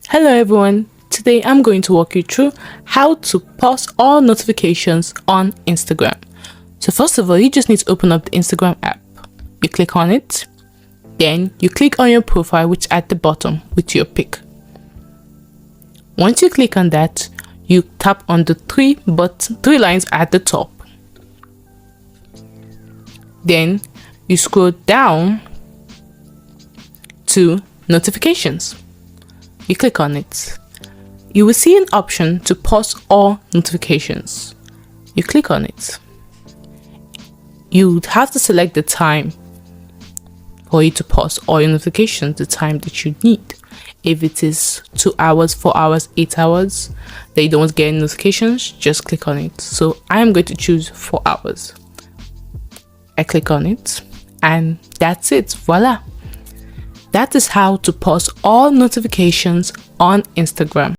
Hello everyone, today I'm going to walk you through how to pause all notifications on Instagram. So first of all, you just need to open up the Instagram app. You click on it, then you click on your profile, which is at the bottom with your pic. Once you click on that, you tap on the three lines at the top. Then you scroll down to notifications. You click on it. You will see an option to pause all notifications. You click on it. You have to select the time for you to pause all your notifications, the time that you need. If it is 2 hours, 4 hours, 8 hours, that you don't get any notifications, just click on it. So I am going to choose 4 hours. I click on it and that's it. Voila. That is how to pause all notifications on Instagram.